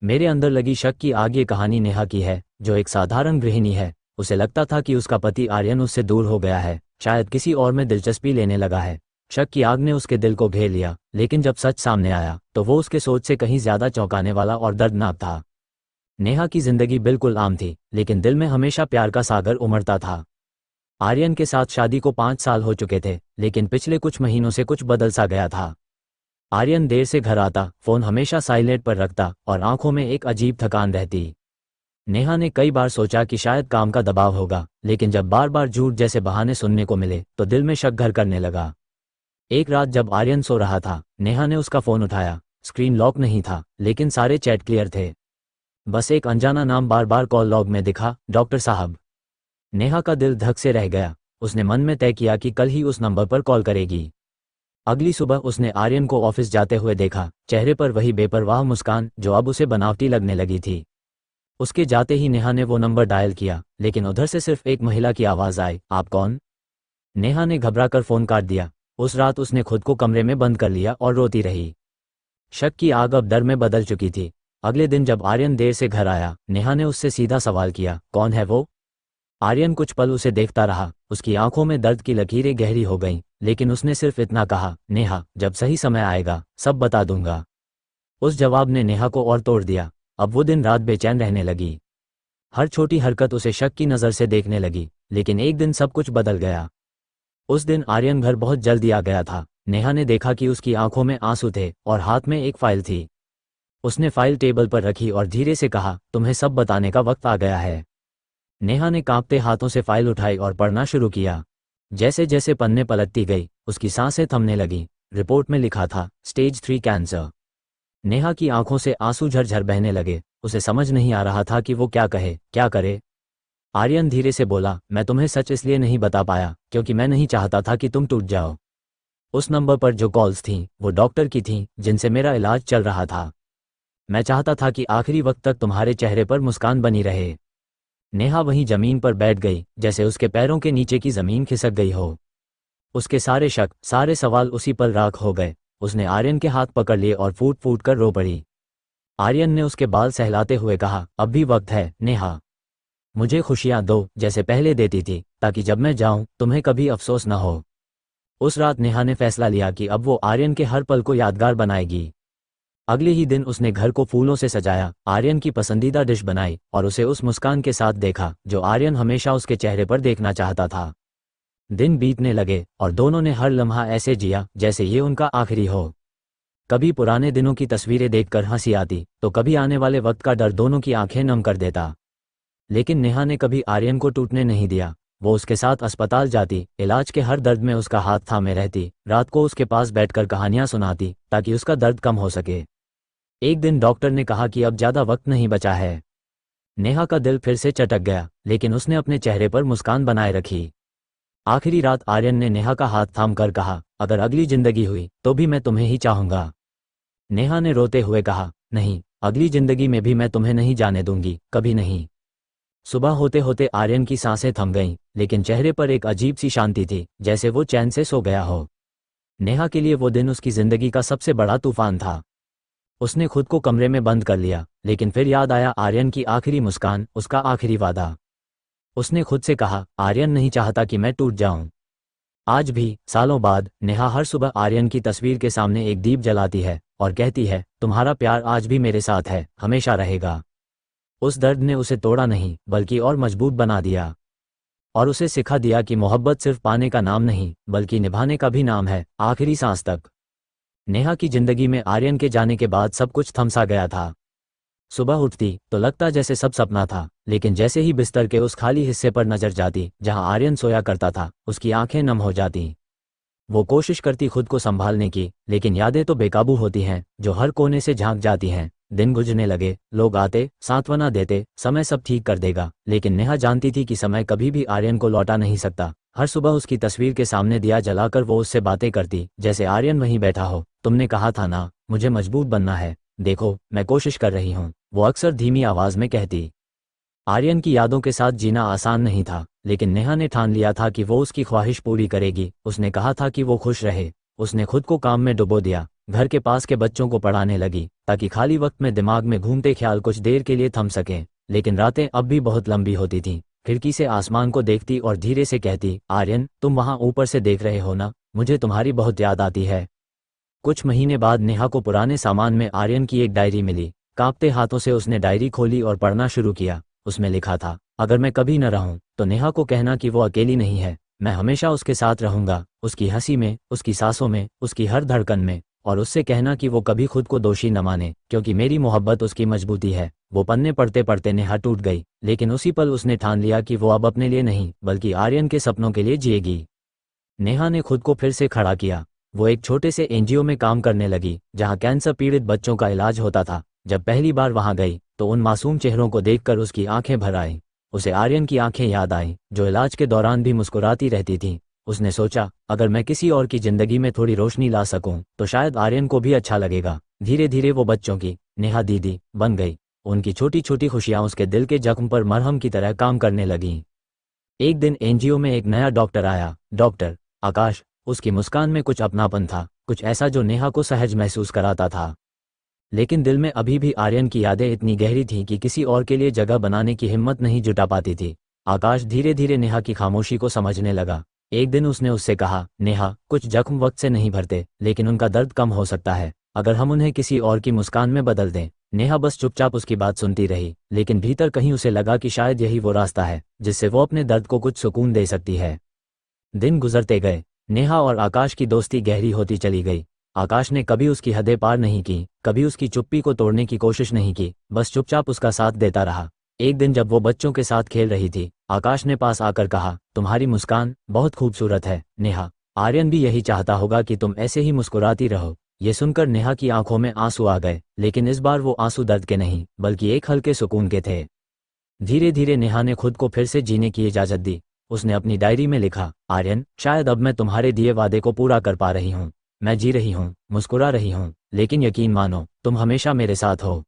मेरे अंदर लगी शक की आग ये कहानी नेहा की है, जो एक साधारण गृहिणी है। उसे लगता था कि उसका पति आर्यन उससे दूर हो गया है, शायद किसी और में दिलचस्पी लेने लगा है। शक की आग ने उसके दिल को घेर लिया, लेकिन जब सच सामने आया तो वो उसके सोच से कहीं ज्यादा चौंकाने वाला और दर्दनाक था। नेहा की जिंदगी बिल्कुल आम थी, लेकिन दिल में हमेशा प्यार का सागर उमड़ता था। आर्यन के साथ शादी को 5 साल हो चुके थे, लेकिन पिछले कुछ महीनों से कुछ बदल सा गया था। आर्यन देर से घर आता, फोन हमेशा साइलेंट पर रखता और आंखों में एक अजीब थकान रहती। नेहा ने कई बार सोचा कि शायद काम का दबाव होगा, लेकिन जब बार बार झूठ जैसे बहाने सुनने को मिले तो दिल में शक घर करने लगा। एक रात जब आर्यन सो रहा था, नेहा ने उसका फोन उठाया। स्क्रीन लॉक नहीं था, लेकिन सारे चैट क्लियर थे। बस एक अनजाना नाम बार बार कॉल लॉग में दिखा, डॉक्टर साहब। नेहा का दिल धक से रह गया। उसने मन में तय किया कि कल ही उस नंबर पर कॉल करेगी। अगली सुबह उसने आर्यन को ऑफिस जाते हुए देखा, चेहरे पर वही बेपरवाह मुस्कान जो अब उसे बनावटी लगने लगी थी। उसके जाते ही नेहा ने वो नंबर डायल किया, लेकिन उधर से सिर्फ एक महिला की आवाज़ आई, आप कौन? नेहा ने घबराकर फोन काट दिया। उस रात उसने खुद को कमरे में बंद कर लिया और रोती रही। शक की आग अब डर में बदल चुकी थी। अगले दिन जब आर्यन देर से घर आया, नेहा ने उससे सीधा सवाल किया, कौन है वो? आर्यन कुछ पल उसे देखता रहा। उसकी आंखों में दर्द की लकीरें गहरी हो गईं, लेकिन उसने सिर्फ इतना कहा, नेहा, जब सही समय आएगा सब बता दूंगा। उस जवाब ने नेहा को और तोड़ दिया। अब वो दिन रात बेचैन रहने लगी। हर छोटी हरकत उसे शक की नज़र से देखने लगी। लेकिन एक दिन सब कुछ बदल गया। उस दिन आर्यन घर बहुत जल्दी आ गया था। नेहा ने देखा कि उसकी आंखों में आंसू थे और हाथ में एक फाइल थी। उसने फाइल टेबल पर रखी और धीरे से कहा, तुम्हें सब बताने का वक्त आ गया है। नेहा ने कांपते हाथों से फाइल उठाई और पढ़ना शुरू किया। जैसे जैसे पन्ने पलटती गई, उसकी सांसें थमने लगीं। रिपोर्ट में लिखा था, स्टेज 3 कैंसर। नेहा की आंखों से आंसू झरझर बहने लगे। उसे समझ नहीं आ रहा था कि वो क्या कहे, क्या करे। आर्यन धीरे से बोला, मैं तुम्हें सच इसलिए नहीं बता पाया क्योंकि मैं नहीं चाहता था कि तुम टूट जाओ। उस नंबर पर जो कॉल्स थीं वो डॉक्टर की थीं, जिनसे मेरा इलाज चल रहा था। मैं चाहता था कि आखिरी वक्त तक तुम्हारे चेहरे पर मुस्कान बनी रहे। नेहा वहीं जमीन पर बैठ गई, जैसे उसके पैरों के नीचे की जमीन खिसक गई हो। उसके सारे शक, सारे सवाल उसी पर राख हो गए। उसने आर्यन के हाथ पकड़ लिए और फूट फूट कर रो पड़ी। आर्यन ने उसके बाल सहलाते हुए कहा, अब भी वक्त है नेहा। मुझे खुशियां दो जैसे पहले देती थी, ताकि जब मैं जाऊं तुम्हें कभी अफसोस न हो। उस रात नेहा ने फैसला लिया कि अब वो आर्यन के हर पल को यादगार बनाएगी। अगले ही दिन उसने घर को फूलों से सजाया, आर्यन की पसंदीदा डिश बनाई और उसे उस मुस्कान के साथ देखा जो आर्यन हमेशा उसके चेहरे पर देखना चाहता था। दिन बीतने लगे और दोनों ने हर लम्हा ऐसे जिया जैसे ये उनका आखिरी हो। कभी पुराने दिनों की तस्वीरें देखकर हंसी आती, तो कभी आने वाले वक्त का डर दोनों की आंखें नम कर देता। लेकिन नेहा ने कभी आर्यन को टूटने नहीं दिया। वो उसके साथ अस्पताल जाती, इलाज के हर दर्द में उसका हाथ थामे रहती, रात को उसके पास बैठकर कहानियां सुनाती ताकि उसका दर्द कम हो सके। एक दिन डॉक्टर ने कहा कि अब ज्यादा वक्त नहीं बचा है। नेहा का दिल फिर से चटक गया, लेकिन उसने अपने चेहरे पर मुस्कान बनाए रखी। आखिरी रात आर्यन ने नेहा का हाथ थाम कर कहा, अगर अगली जिंदगी हुई तो भी मैं तुम्हें ही चाहूंगा। नेहा ने रोते हुए कहा, नहीं, अगली जिंदगी में भी मैं तुम्हें नहीं जाने दूंगी, कभी नहीं। सुबह होते होते आर्यन की सांसें थम गईं, लेकिन चेहरे पर एक अजीब सी शांति थी, जैसे वो चैन से सो गया हो। नेहा के लिए वो दिन उसकी जिंदगी का सबसे बड़ा तूफान था। उसने खुद को कमरे में बंद कर लिया, लेकिन फिर याद आया आर्यन की आखिरी मुस्कान, उसका आखिरी वादा। उसने खुद से कहा, आर्यन नहीं चाहता कि मैं टूट जाऊं। आज भी, सालों बाद, नेहा हर सुबह आर्यन की तस्वीर के सामने एक दीप जलाती है और कहती है, तुम्हारा प्यार आज भी मेरे साथ है, हमेशा रहेगा। उस दर्द ने उसे तोड़ा नहीं, बल्कि और मजबूत बना दिया। और उसे सिखा दिया कि मोहब्बत सिर्फ पाने का नाम नहीं, बल्कि निभाने का भी नाम है, आखिरी सांस तक। नेहा की जिंदगी में आर्यन के जाने के बाद सब कुछ थमसा गया था। सुबह उठती तो लगता जैसे सब सपना था, लेकिन जैसे ही बिस्तर के उस खाली हिस्से पर नजर जाती जहां आर्यन सोया करता था, उसकी आंखें नम हो जाती। वो कोशिश करती खुद को संभालने की, लेकिन यादें तो बेकाबू होती हैं, जो हर कोने से झांक जाती हैं। दिन गुजरने लगे, लोग आते, सांत्वना देते, समय सब ठीक कर देगा, लेकिन नेहा जानती थी कि समय कभी भी आर्यन को लौटा नहीं सकता। हर सुबह उसकी तस्वीर के सामने दिया जलाकर वो उससे बातें करती, जैसे आर्यन वहीं बैठा हो। तुमने कहा था ना, मुझे मजबूत बनना है, देखो मैं कोशिश कर रही हूँ, वो अक्सर धीमी आवाज में कहती। आर्यन की यादों के साथ जीना आसान नहीं था, लेकिन नेहा ने ठान लिया था कि वो उसकी ख्वाहिश पूरी करेगी। उसने कहा था कि वो खुश रहे। उसने खुद को काम में डुबो दिया, घर के पास के बच्चों को पढ़ाने लगी ताकि खाली वक्त में दिमाग में घूमते ख्याल कुछ देर के लिए थम सकें। लेकिन रातें अब भी बहुत लंबी होती थीं। खिड़की से आसमान को देखती और धीरे से कहती, आर्यन तुम वहाँ ऊपर से देख रहे हो ना, मुझे तुम्हारी बहुत याद आती है। कुछ महीने बाद नेहा को पुराने सामान में आर्यन की एक डायरी मिली। कांपते हाथों से उसने डायरी खोली और पढ़ना शुरू किया। उसमें लिखा था, अगर मैं कभी न रहूं तो नेहा को कहना कि वो अकेली नहीं है, मैं हमेशा उसके साथ रहूंगा, उसकी हंसी में, उसकी सांसों में, उसकी हर धड़कन में। और उससे कहना कि वो कभी खुद को दोषी न माने, क्योंकि मेरी मोहब्बत उसकी मजबूती है। वो पन्ने पढ़ते पढ़ते नेहा टूट गई, लेकिन उसी पल उसने ठान लिया कि वो अब अपने लिए नहीं बल्कि आर्यन के सपनों के लिए जिएगी। नेहा ने खुद को फिर से खड़ा किया। वो एक छोटे से एनजीओ में काम करने लगी जहां कैंसर पीड़ित बच्चों का इलाज होता था। जब पहली बार वहां गई तो उन मासूम चेहरों को देखकर उसकी आंखें भर आईं। उसे आर्यन की आंखें याद आईं, जो इलाज के दौरान भी मुस्कुराती रहती थीं। उसने सोचा, अगर मैं किसी और की जिंदगी में थोड़ी रोशनी ला सकूं तो शायद आर्यन को भी अच्छा लगेगा। धीरे धीरे वो बच्चों की नेहा दीदी बन गई। उनकी छोटी छोटी खुशियां उसके दिल के जख्म पर मरहम की तरह काम करने लगीं। एक दिन एनजीओ में एक नया डॉक्टर आया, डॉक्टर आकाश। उसकी मुस्कान में कुछ अपनापन था, कुछ ऐसा जो नेहा को सहज महसूस कराता था। लेकिन दिल में अभी भी आर्यन की यादें इतनी गहरी थीं कि किसी और के लिए जगह बनाने की हिम्मत नहीं जुटा पाती थी। आकाश धीरे धीरे नेहा की खामोशी को समझने लगा। एक दिन उसने उससे कहा, नेहा, कुछ जख्म वक्त से नहीं भरते, लेकिन उनका दर्द कम हो सकता है अगर हम उन्हें किसी और की मुस्कान में बदल दें। नेहा बस चुपचाप उसकी बात सुनती रही, लेकिन भीतर कहीं उसे लगा कि शायद यही वो रास्ता है जिससे वो अपने दर्द को कुछ सुकून दे सकती है। दिन गुजरते गए। नेहा और आकाश की दोस्ती गहरी होती चली गई। आकाश ने कभी उसकी हदें पार नहीं की, कभी उसकी चुप्पी को तोड़ने की कोशिश नहीं की, बस चुपचाप उसका साथ देता रहा। एक दिन जब वो बच्चों के साथ खेल रही थी, आकाश ने पास आकर कहा, तुम्हारी मुस्कान बहुत खूबसूरत है नेहा। आर्यन भी यही चाहता होगा कि तुम ऐसे ही मुस्कुराती रहो। ये सुनकर नेहा की आंखों में आंसू आ गए, लेकिन इस बार वो आंसू दर्द के नहीं बल्कि एक हल्के सुकून के थे। धीरे धीरे नेहा ने खुद को फिर से जीने की इजाजत दी। उसने अपनी डायरी में लिखा, आर्यन, शायद अब मैं तुम्हारे दिए वादे को पूरा कर पा रही हूँ। मैं जी रही हूँ, मुस्कुरा रही हूँ, लेकिन यकीन मानो, तुम हमेशा मेरे साथ हो।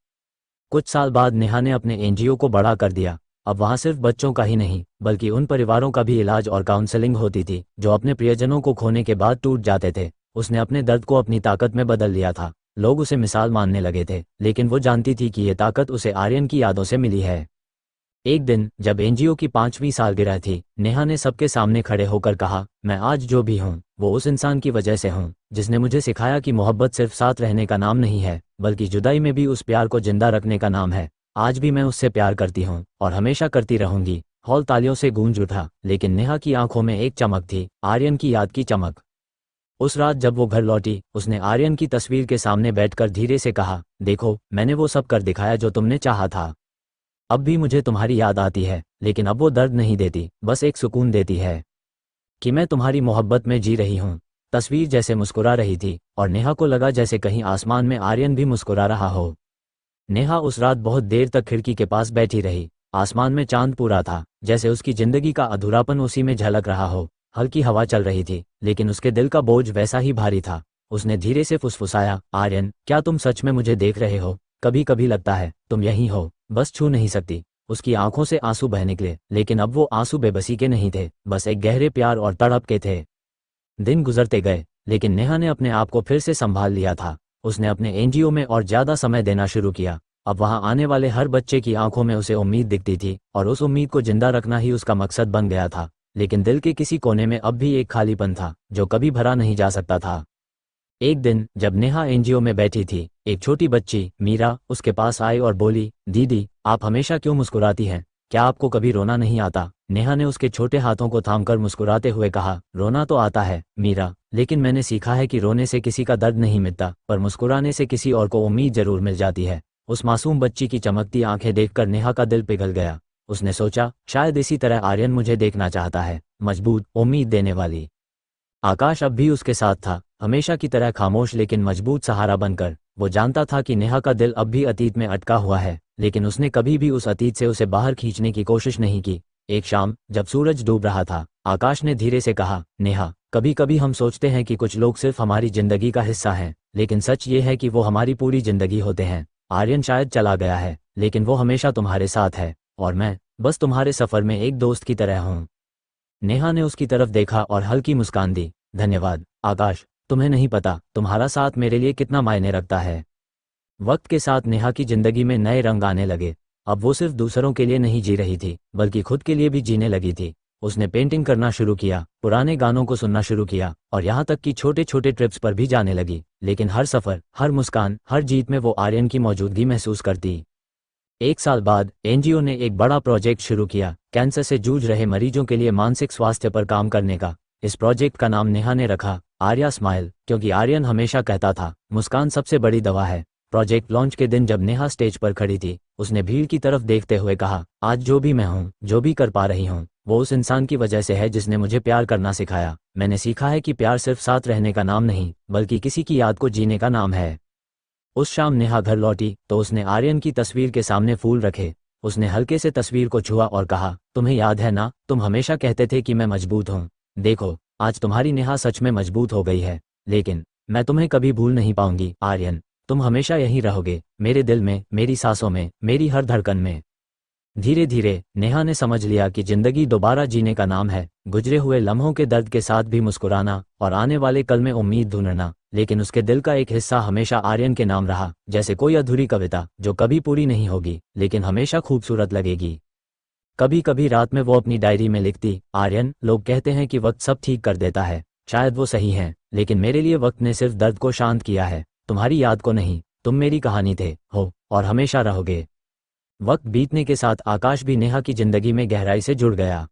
कुछ साल बाद नेहा ने अपने एनजीओ को बड़ा कर दिया। अब वहाँ सिर्फ बच्चों का ही नहीं बल्कि उन परिवारों का भी इलाज और काउंसलिंग होती थी जो अपने प्रियजनों को खोने के बाद टूट जाते थे। उसने अपने दर्द को अपनी ताकत में बदल लिया था। लोग उसे मिसाल मानने लगे थे, लेकिन वो जानती थी कि ये ताकत उसे आर्यन की यादों से मिली है। एक दिन जब एनजीओ की 5वीं सालगिरह थी, नेहा ने सबके सामने खड़े होकर कहा, मैं आज जो भी हूँ वो उस इंसान की वजह से हूँ जिसने मुझे सिखाया कि मोहब्बत सिर्फ साथ रहने का नाम नहीं है बल्कि जुदाई में भी उस प्यार को जिंदा रखने का नाम है। आज भी मैं उससे प्यार करती हूँ और हमेशा करती रहूंगी। हॉल तालियों से गूंज उठा, लेकिन नेहा की आंखों में एक चमक थी, आर्यन की याद की चमक। उस रात जब वो घर लौटी, उसने आर्यन की तस्वीर के सामने बैठकर धीरे से कहा, देखो, मैंने वो सब कर दिखाया जो तुमने चाहा था। अब भी मुझे तुम्हारी याद आती है, लेकिन अब वो दर्द नहीं देती, बस एक सुकून देती है कि मैं तुम्हारी मोहब्बत में जी रही हूँ। तस्वीर जैसे मुस्कुरा रही थी और नेहा को लगा जैसे कहीं आसमान में आर्यन भी मुस्कुरा रहा हो। नेहा उस रात बहुत देर तक खिड़की के पास बैठी रही। आसमान में चांद पूरा था, जैसे उसकी जिंदगी का अधूरापन उसी में झलक रहा हो। हल्की हवा चल रही थी, लेकिन उसके दिल का बोझ वैसा ही भारी था। उसने धीरे से फुसफुसाया, आर्यन, क्या तुम सच में मुझे देख रहे हो? कभी कभी लगता है तुम यहीं हो, बस छू नहीं सकती। उसकी आंखों से आंसू बह निकले, लेकिन अब वो आंसू बेबसी के नहीं थे, बस एक गहरे प्यार और तड़प के थे। दिन गुजरते गए, लेकिन नेहा ने अपने आप को फिर से संभाल लिया था। उसने अपने एनजीओ में और ज्यादा समय देना शुरू किया। अब वहां आने वाले हर बच्चे की आंखों में उसे उम्मीद दिखती थी और उस उम्मीद को जिंदा रखना ही उसका मकसद बन गया था। लेकिन दिल के किसी कोने में अब भी एक खालीपन था जो कभी भरा नहीं जा सकता था। एक दिन जब नेहा एनजीओ में बैठी थी, एक छोटी बच्ची मीरा उसके पास आई और बोली, दीदी, आप हमेशा क्यों मुस्कुराती हैं? क्या आपको कभी रोना नहीं आता? नेहा ने उसके छोटे हाथों को थामकर मुस्कुराते हुए कहा, रोना तो आता है मीरा, लेकिन मैंने सीखा है कि रोने से किसी का दर्द नहीं मिटता, पर मुस्कुराने से किसी और को उम्मीद जरूर मिल जाती है। उस मासूम बच्ची की चमकती आंखें देखकर नेहा का दिल पिघल गया। उसने सोचा, शायद इसी तरह आर्यन मुझे देखना चाहता है, मजबूत, उम्मीद देने वाली। आकाश अब भी उसके साथ था, हमेशा की तरह खामोश लेकिन मजबूत सहारा बनकर। वो जानता था कि नेहा का दिल अब भी अतीत में अटका हुआ है, लेकिन उसने कभी भी उस अतीत से उसे बाहर खींचने की कोशिश नहीं की। एक शाम जब सूरज डूब रहा था, आकाश ने धीरे से कहा, नेहा, कभी कभी हम सोचते हैं कि कुछ लोग सिर्फ हमारी जिंदगी का हिस्सा हैं, लेकिन सच ये है कि वो हमारी पूरी जिंदगी होते हैं। आर्यन शायद चला गया है, लेकिन वो हमेशा तुम्हारे साथ है, और मैं बस तुम्हारे सफर में एक दोस्त की तरह हूँ। नेहा ने उसकी तरफ देखा और हल्की मुस्कान दी। धन्यवाद आकाश, तुम्हें नहीं पता तुम्हारा साथ मेरे लिए कितना मायने रखता है। वक्त के साथ नेहा की जिंदगी में नए रंग आने लगे। अब वो सिर्फ दूसरों के लिए नहीं जी रही थी, बल्कि खुद के लिए भी जीने लगी थी। उसने पेंटिंग करना शुरू किया, पुराने गानों को सुनना शुरू किया और यहाँ तक कि छोटे छोटे ट्रिप्स पर भी जाने लगी। लेकिन हर सफ़र, हर मुस्कान, हर जीत में वो आर्यन की मौजूदगी महसूस करती। 1 साल बाद एनजीओ ने एक बड़ा प्रोजेक्ट शुरू किया, कैंसर से जूझ रहे मरीजों के लिए मानसिक स्वास्थ्य पर काम करने का। इस प्रोजेक्ट का नाम नेहा ने रखा आर्या स्माइल, क्योंकि आर्यन हमेशा कहता था मुस्कान सबसे बड़ी दवा है। प्रोजेक्ट लॉन्च के दिन जब नेहा स्टेज पर खड़ी थी, उसने भीड़ की तरफ देखते हुए कहा, आज जो भी मैं हूँ, जो भी कर पा रही हूँ, वो उस इंसान की वजह से है जिसने मुझे प्यार करना सिखाया। मैंने सीखा है कि प्यार सिर्फ साथ रहने का नाम नहीं, बल्कि किसी की याद को जीने का नाम है। उस शाम नेहा घर लौटी तो उसने आर्यन की तस्वीर के सामने फूल रखे। उसने हल्के से तस्वीर को छुआ और कहा, तुम्हें याद है ना, तुम हमेशा कहते थे कि मैं मजबूत हूँ। देखो, आज तुम्हारी नेहा सच में मजबूत हो गई है। लेकिन मैं तुम्हें कभी भूल नहीं पाऊंगी आर्यन। तुम हमेशा यहीं रहोगे, मेरे दिल में, मेरी सांसों में, मेरी हर धड़कन में। धीरे धीरे नेहा ने समझ लिया कि जिंदगी दोबारा जीने का नाम है, गुजरे हुए लम्हों के दर्द के साथ भी मुस्कुराना और आने वाले कल में उम्मीद ढूंढना। लेकिन उसके दिल का एक हिस्सा हमेशा आर्यन के नाम रहा, जैसे कोई अधूरी कविता जो कभी पूरी नहीं होगी, लेकिन हमेशा खूबसूरत लगेगी। कभी कभी रात में वो अपनी डायरी में लिखती, आर्यन, लोग कहते हैं कि वक्त सब ठीक कर देता है। शायद वो सही है, लेकिन मेरे लिए वक्त ने सिर्फ दर्द को शांत किया है, तुम्हारी याद को नहीं। तुम मेरी कहानी थे, हो और हमेशा रहोगे। वक्त बीतने के साथ आकाश भी नेहा की जिंदगी में गहराई से जुड़ गया।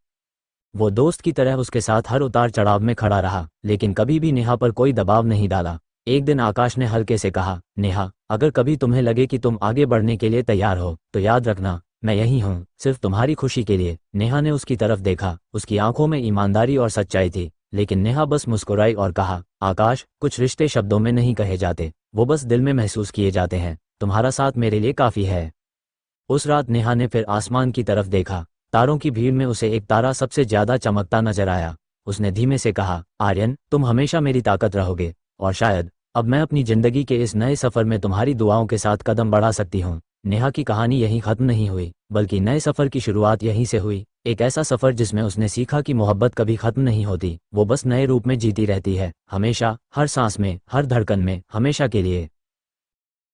वो दोस्त की तरह उसके साथ हर उतार चढ़ाव में खड़ा रहा, लेकिन कभी भी नेहा पर कोई दबाव नहीं डाला। एक दिन आकाश ने हल्के से कहा, नेहा, अगर कभी तुम्हें लगे कि तुम आगे बढ़ने के लिए तैयार हो, तो याद रखना, मैं यहीं हूँ, सिर्फ तुम्हारी खुशी के लिए। नेहा ने उसकी तरफ देखा, उसकी आंखों में ईमानदारी और सच्चाई थी। लेकिन नेहा बस मुस्कुराई और कहा, आकाश, कुछ रिश्ते शब्दों में नहीं कहे जाते, वो बस दिल में महसूस किए जाते हैं। तुम्हारा साथ मेरे लिए काफ़ी है। उस रात नेहा ने फिर आसमान की तरफ देखा। तारों की भीड़ में उसे एक तारा सबसे ज्यादा चमकता नजर आया। उसने धीमे से कहा, आर्यन, तुम हमेशा मेरी ताकत रहोगे, और शायद अब मैं अपनी जिंदगी के इस नए सफर में तुम्हारी दुआओं के साथ कदम बढ़ा सकती हूँ। नेहा की कहानी यहीं खत्म नहीं हुई, बल्कि नए सफर की शुरुआत यहीं से हुई। एक ऐसा सफर जिसमें उसने सीखा कि मोहब्बत कभी खत्म नहीं होती, वो बस नए रूप में जीती रहती है, हमेशा, हर सांस में, हर धड़कन में, हमेशा के लिए।